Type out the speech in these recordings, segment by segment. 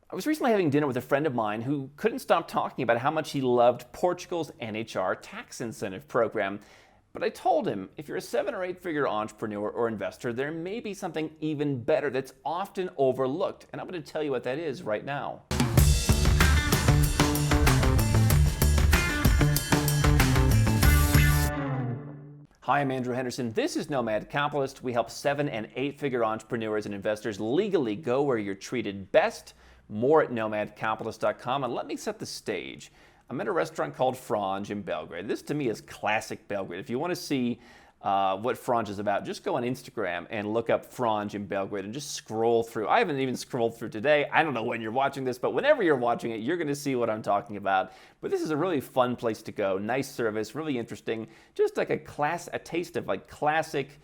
I was recently having dinner with a friend of mine who couldn't stop talking about how much he loved Portugal's NHR tax incentive program. But I told him, if you're a 7 or 8 figure entrepreneur or investor, there may be something even better that's often overlooked. And I'm going to tell you what that is right now. Hi, I'm Andrew Henderson. This is Nomad Capitalist. We help 7 and 8 figure entrepreneurs and investors legally go where you're treated best. More at nomadcapitalist.com. And let me set the stage. I'm at a restaurant called Franj in Belgrade. This to me is classic Belgrade. If you want to see what Franj is about, just go on Instagram and look up Franj in Belgrade and just scroll through. I haven't even scrolled through today. I don't know when you're watching this, but whenever you're watching it, you're going to see what I'm talking about. But this is a really fun place to go. Nice service, really interesting. Just like a taste of like classic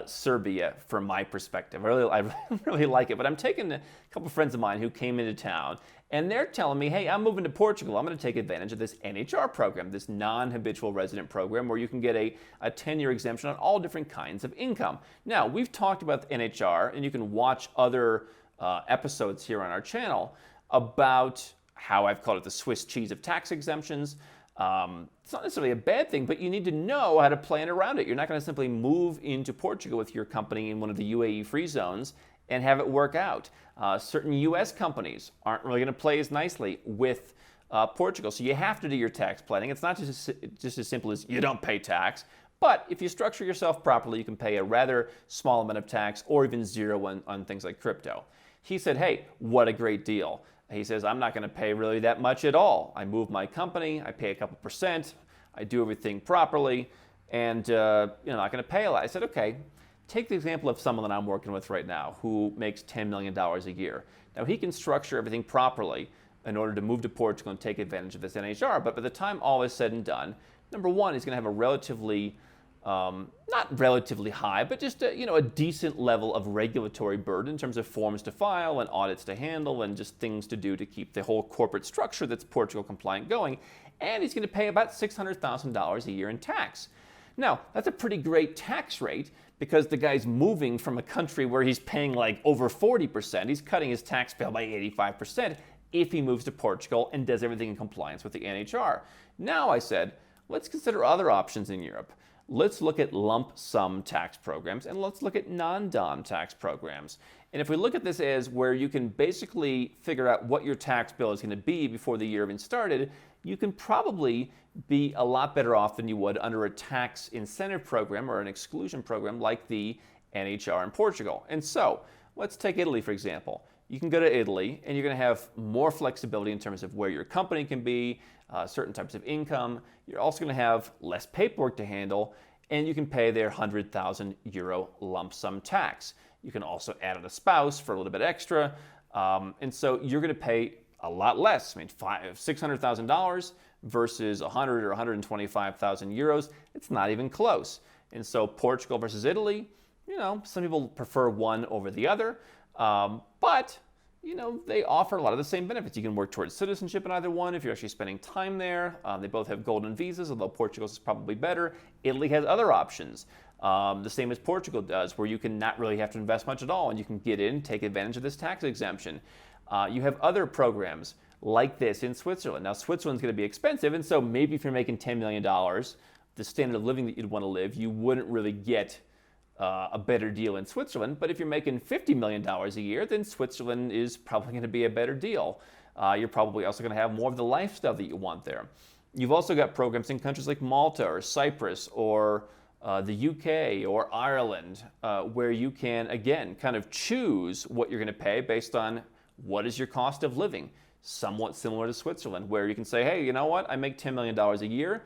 Serbia from my perspective. I really like it. But I'm taking a couple friends of mine who came into town, and they're telling me, hey, I'm moving to Portugal. I'm going to take advantage of this NHR program, this non-habitual resident program where you can get a 10-year exemption on all different kinds of income. Now, we've talked about the NHR, and you can watch other episodes here on our channel about how I've called it the Swiss cheese of tax exemptions. It's not necessarily a bad thing, but you need to know how to plan around it. You're not going to simply move into Portugal with your company in one of the UAE free zones and have it work out. Certain US companies aren't really going to play as nicely with Portugal, so you have to do your tax planning. It's not just as simple as you don't pay tax, but if you structure yourself properly, you can pay a rather small amount of tax or even zero on things like crypto. He said, hey, what a great deal. He says, I'm not going to pay really that much at all. I move my company, I pay a couple percent, I do everything properly, and you're not going to pay a lot. I said, okay, take the example of someone that I'm working with right now who makes $10 million a year. Now, he can structure everything properly in order to move to Portugal and take advantage of this NHR, but by the time all is said and done, number one, he's going to have a relatively not relatively high, but just a decent level of regulatory burden in terms of forms to file and audits to handle and just things to do to keep the whole corporate structure that's Portugal compliant going. And he's going to pay about $600,000 a year in tax. Now, that's a pretty great tax rate because the guy's moving from a country where he's paying like over 40%. He's cutting his tax bill by 85% if he moves to Portugal and does everything in compliance with the NHR. Now, I said, let's consider other options in Europe. Let's look at lump sum tax programs and let's look at non-dom tax programs. And if we look at this as where you can basically figure out what your tax bill is going to be before the year even started, you can probably be a lot better off than you would under a tax incentive program or an exclusion program like the NHR in Portugal. And so let's take Italy, for example. You can go to Italy and you're going to have more flexibility in terms of where your company can be, certain types of income. You're also going to have less paperwork to handle, and you can pay their €100,000 lump sum tax. You can also add on a spouse for a little bit extra, and so you're going to pay a lot less. I mean, $600,000 versus 100 or 125,000 euros. It's not even close. And so Portugal versus Italy, some people prefer one over the other, but they offer a lot of the same benefits. You can work towards citizenship in either one if you're actually spending time there. They both have golden visas, although Portugal's is probably better. Italy has other options, the same as Portugal does, where you can not really have to invest much at all, and you can get in, take advantage of this tax exemption. You have other programs like this in Switzerland. Now, Switzerland's going to be expensive, and so maybe if you're making $10 million, the standard of living that you'd want to live, you wouldn't really get a better deal in Switzerland. But if you're making $50 million a year, then Switzerland is probably going to be a better deal. You're probably also going to have more of the lifestyle that you want there. You've also got programs in countries like Malta or Cyprus or the UK or Ireland where you can, again, kind of choose what you're going to pay based on what is your cost of living. Somewhat similar to Switzerland, where you can say, hey, you know what? I make $10 million a year,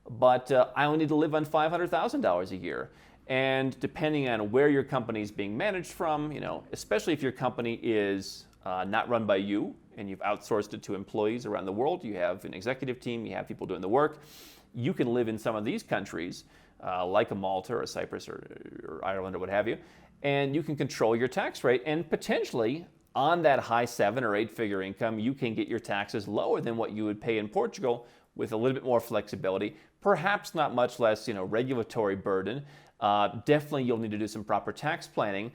but I only need to live on $500,000 a year. And depending on where your company is being managed from, especially if your company is not run by you and you've outsourced it to employees around the world, you have an executive team, you have people doing the work, you can live in some of these countries, like a Malta or a Cyprus or Ireland or what have you, and you can control your tax rate, and potentially on that high 7 or 8 figure income, you can get your taxes lower than what you would pay in Portugal with a little bit more flexibility, perhaps not much less, regulatory burden. Definitely you'll need to do some proper tax planning.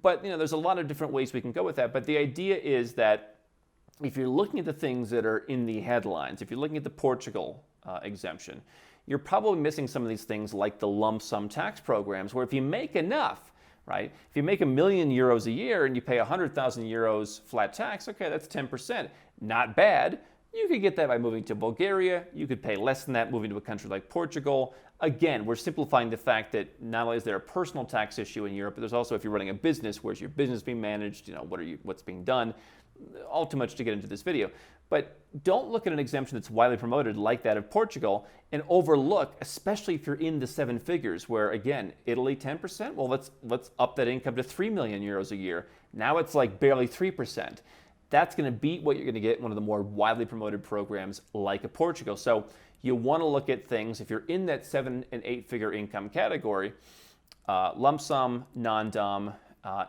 But there's a lot of different ways we can go with that. But the idea is that if you're looking at the things that are in the headlines, if you're looking at the Portugal exemption, you're probably missing some of these things like the lump sum tax programs, where if you make enough, right? If you make €1 million a year and you pay 100,000 euros flat tax, okay, that's 10%. Not bad. You could get that by moving to Bulgaria. You could pay less than that moving to a country like Portugal. Again, we're simplifying the fact that not only is there a personal tax issue in Europe, but there's also, if you're running a business, where's your business being managed? What's being done? All too much to get into this video. But don't look at an exemption that's widely promoted like that of Portugal and overlook, especially if you're in the 7 figures, where again, Italy 10%, well, let's up that income to 3 million euros a year. Now it's like barely 3%. That's going to beat what you're going to get in one of the more widely promoted programs like a Portugal. So you want to look at things, if you're in that 7 and 8 figure income category, lump sum, non-dom,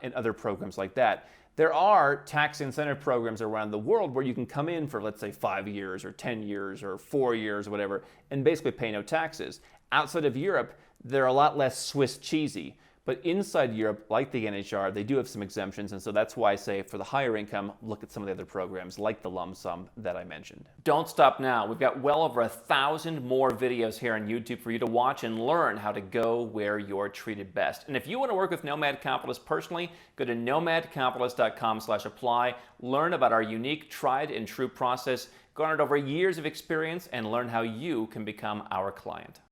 and other programs like that. There are tax incentive programs around the world where you can come in for, let's say, 5 years or 10 years or 4 years or whatever, and basically pay no taxes. Outside of Europe, they're a lot less Swiss cheesy. But inside Europe, like the NHR, they do have some exemptions, and so that's why I say for the higher income, look at some of the other programs like the lump sum that I mentioned. Don't stop now. We've got well over 1,000 more videos here on YouTube for you to watch and learn how to go where you're treated best. And if you want to work with Nomad Capitalist personally, go to nomadcapitalist.com/apply, learn about our unique, tried and true process, garnered over years of experience, and learn how you can become our client.